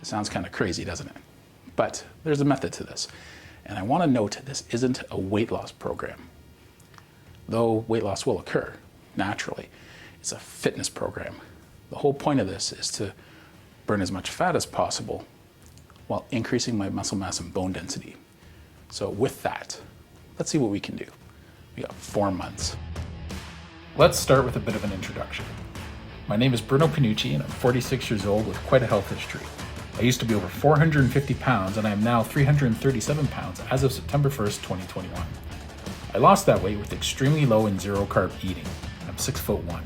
It sounds kind of crazy, doesn't it? But there's a method to this. And I want to note this isn't a weight loss program. Though weight loss will occur naturally, it's a fitness program. The whole point of this is to burn as much fat as possible while increasing my muscle mass and bone density. So with that, let's see what we can do. We got 4 months. Let's start with a bit of an introduction. My name is Bruno Pinucci and I'm 46 years old with quite a health history. I used to be over 450 pounds and I am now 337 pounds as of September 1st, 2021. I lost that weight with extremely low and zero carb eating. I'm 6'1".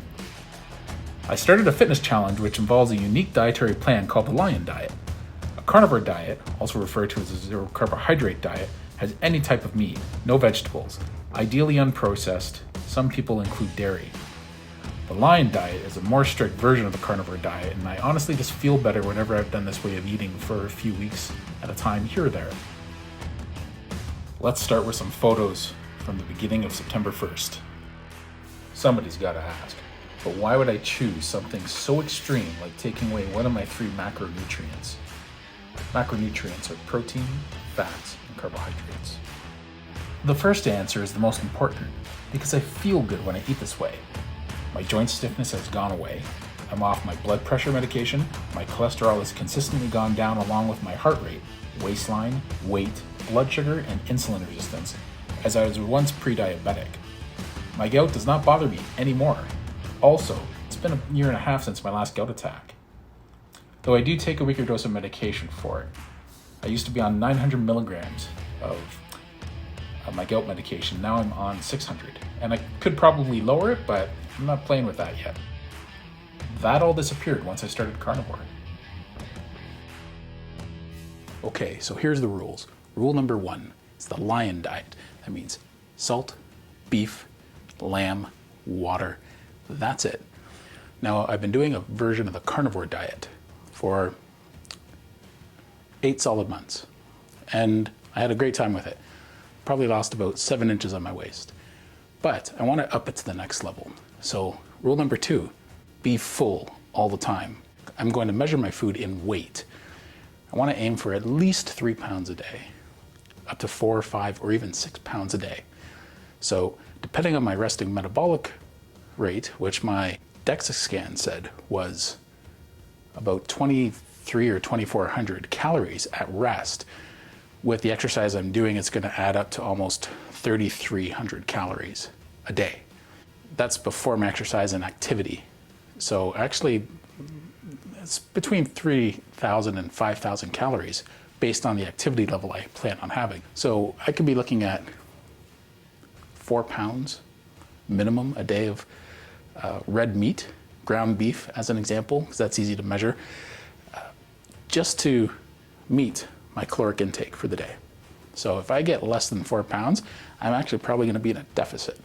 I started a fitness challenge which involves a unique dietary plan called the Lion Diet. A carnivore diet, also referred to as a zero carbohydrate diet, has any type of meat, no vegetables, ideally unprocessed. Some people include dairy. The Lion Diet is a more strict version of the carnivore diet, and I honestly just feel better whenever I've done this way of eating for a few weeks at a time here or there. Let's start with some photos from the beginning of September 1st. Somebody's got to ask, but why would I choose something so extreme like taking away one of my 3 macronutrients? Macronutrients are protein, fats, and carbohydrates. The first answer is the most important, because I feel good when I eat this way. My joint stiffness has gone away. I'm off my blood pressure medication. My cholesterol has consistently gone down along with my heart rate, waistline, weight, blood sugar, and insulin resistance, as I was once pre-diabetic. My gout does not bother me anymore. Also, it's been a year and a half since my last gout attack. Though I do take a weaker dose of medication for it. I used to be on 900 milligrams of my gout medication. Now I'm on 600. And I could probably lower it, but I'm not playing with that yet. That all disappeared once I started carnivore. Okay, so here's the rules. Rule number 1 is the Lion Diet. That means salt, beef, lamb, water. That's it. Now, I've been doing a version of the carnivore diet for 8 solid months, and I had a great time with it. Probably lost about 7 inches on my waist. But I want to up it to the next level. So rule number 2, be full all the time. I'm going to measure my food in weight. I want to aim for at least 3 pounds a day, up to 4 or 5 or even 6 pounds a day. So depending on my resting metabolic rate, which my DEXA scan said was about 23 or 2400 calories at rest, with the exercise I'm doing, it's going to add up to almost 3,300 calories a day. That's before my exercise and activity. So actually, it's between 3,000 and 5,000 calories based on the activity level I plan on having. So I could be looking at 4 pounds minimum a day of red meat, ground beef as an example, because that's easy to measure, just to meet my caloric intake for the day. So if I get less than 4 pounds, I'm actually probably going to be in a deficit.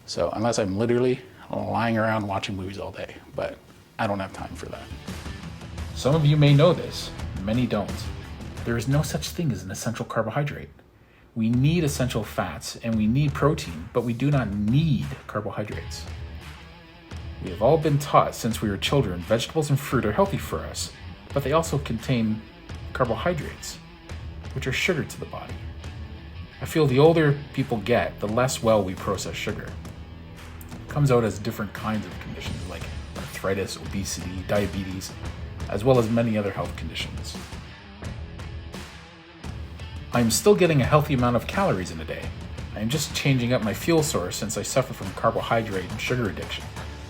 So unless I'm literally lying around watching movies all day, but I don't have time for that. Some of you may know this, many don't. There is no such thing as an essential carbohydrate. We need essential fats and we need protein, but we do not need carbohydrates. We have all been taught since we were children vegetables and fruit are healthy for us, but they also contain carbohydrates, which are sugar to the body. I feel the older people get, the less well we process sugar. It comes out as different kinds of conditions like arthritis, obesity, diabetes, as well as many other health conditions. I am still getting a healthy amount of calories in a day. I am just changing up my fuel source since I suffer from carbohydrate and sugar addiction.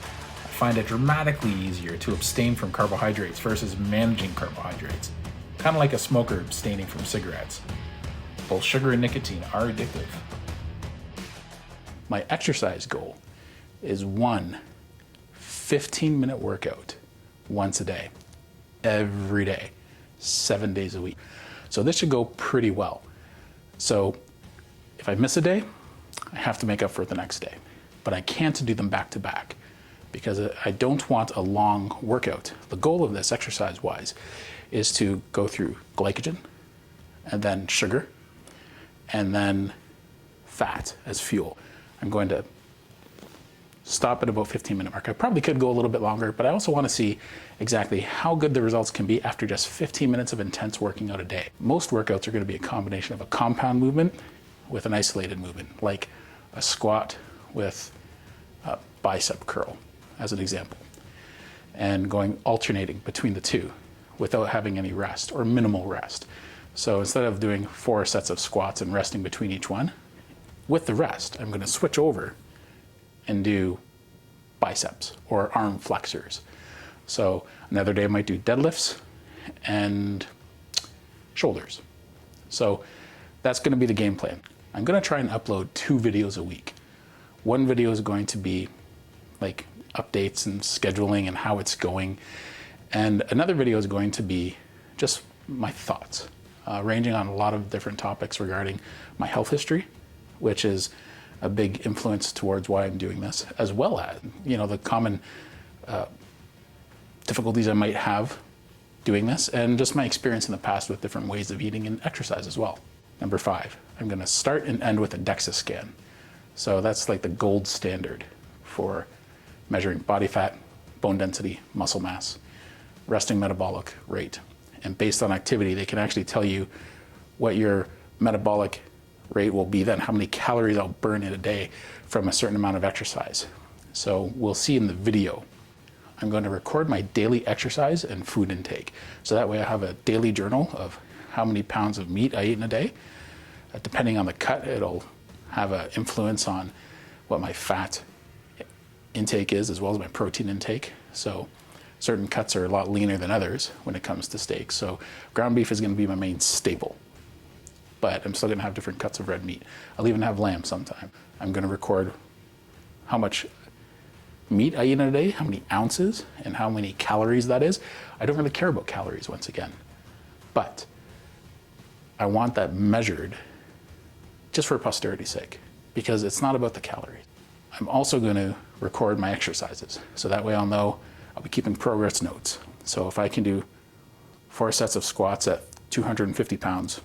I find it dramatically easier to abstain from carbohydrates versus managing carbohydrates, kind of like a smoker abstaining from cigarettes. Both sugar and nicotine are addictive. My exercise goal is 1 15-minute workout once a day, every day, 7 days a week. So this should go pretty well. So if I miss a day, I have to make up for it the next day. But I can't do them back to back because I don't want a long workout. The goal of this exercise-wise is to go through glycogen and then sugar and then fat as fuel. I'm going to stop stop at about 15-minute mark. I probably could go a little bit longer, but I also want to see exactly how good the results can be after just 15 minutes of intense working out a day. Most workouts are going to be a combination of a compound movement with an isolated movement, like a squat with a bicep curl, as an example, and going alternating between the two without having any rest or minimal rest. So instead of doing 4 sets of squats and resting between each one, with the rest, I'm going to switch over and do biceps or arm flexors. So another day I might do deadlifts and shoulders. So that's going to be the game plan. I'm going to try and upload 2 videos a week. One video is going to be like updates and scheduling and how it's going. And another video is going to be just my thoughts, ranging on a lot of different topics regarding my health history, which is a big influence towards why I'm doing this, as well as, the common difficulties I might have doing this, and just my experience in the past with different ways of eating and exercise as well. Number 5, I'm going to start and end with a DEXA scan. So that's like the gold standard for measuring body fat, bone density, muscle mass, resting metabolic rate. And based on activity, they can actually tell you what your metabolic rate will be, then how many calories I'll burn in a day from a certain amount of exercise. So we'll see in the video. I'm going to record my daily exercise and food intake. So that way I have a daily journal of how many pounds of meat I eat in a day. Depending on the cut, it'll have an influence on what my fat intake is, as well as my protein intake. So certain cuts are a lot leaner than others when it comes to steaks. So ground beef is going to be my main staple, but I'm still going to have different cuts of red meat. I'll even have lamb sometime. I'm going to record how much meat I eat in a day, how many ounces, and how many calories that is. I don't really care about calories once again, but I want that measured just for posterity's sake, because it's not about the calories. I'm also going to record my exercises, so that way I'll know. I'll be keeping progress notes. So if I can do 4 sets of squats at 250 pounds,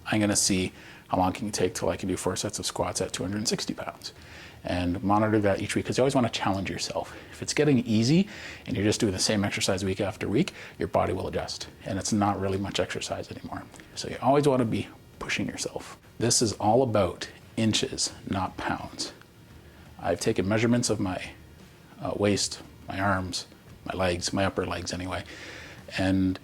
I'm going to see how long it can take till I can do 4 sets of squats at 260 pounds. And monitor that each week, because you always want to challenge yourself. If it's getting easy and you're just doing the same exercise week after week, your body will adjust, and it's not really much exercise anymore. So you always want to be pushing yourself. This is all about inches, not pounds. I've taken measurements of my waist, my arms, my legs, my upper legs anyway, and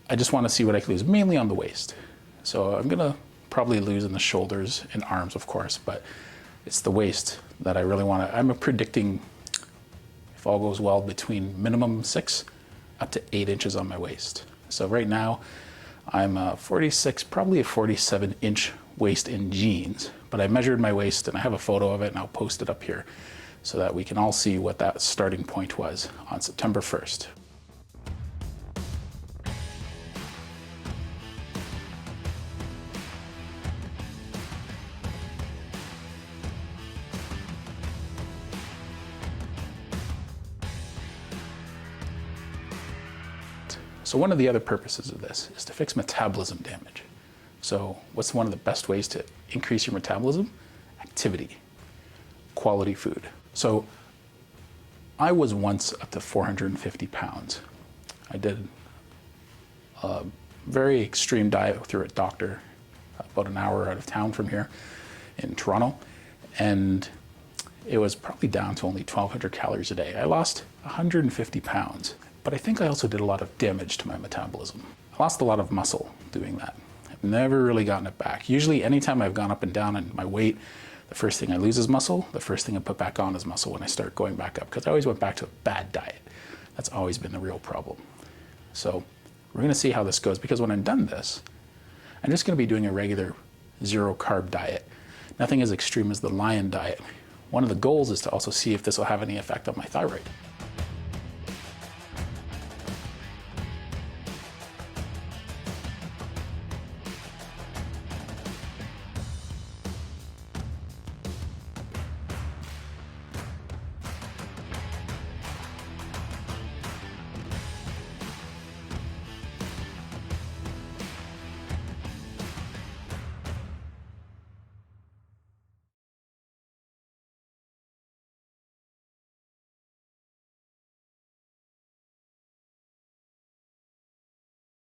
I just want to see what I can lose, mainly on the waist. So I'm going to probably lose in the shoulders and arms, of course, but it's the waist that I really want to. I'm predicting, if all goes well, between minimum 6 up to 8 inches on my waist. So right now I'm 46, probably a 47-inch waist in jeans, but I measured my waist and I have a photo of it, and I'll post it up here so that we can all see what that starting point was on September 1st. So one of the other purposes of this is to fix metabolism damage. So what's one of the best ways to increase your metabolism? Activity, quality food. So I was once up to 450 pounds. I did a very extreme diet through a doctor about an hour out of town from here in Toronto, and it was probably down to only 1,200 calories a day. I lost 150 pounds, but I think I also did a lot of damage to my metabolism. I lost a lot of muscle doing that. I've never really gotten it back. Usually anytime I've gone up and down in my weight, the first thing I lose is muscle. The first thing I put back on is muscle when I start going back up, because I always went back to a bad diet. That's always been the real problem. So we're going to see how this goes, because when I'm done this, I'm just going to be doing a regular zero-carb diet. Nothing as extreme as the lion diet. One of the goals is to also see if this will have any effect on my thyroid.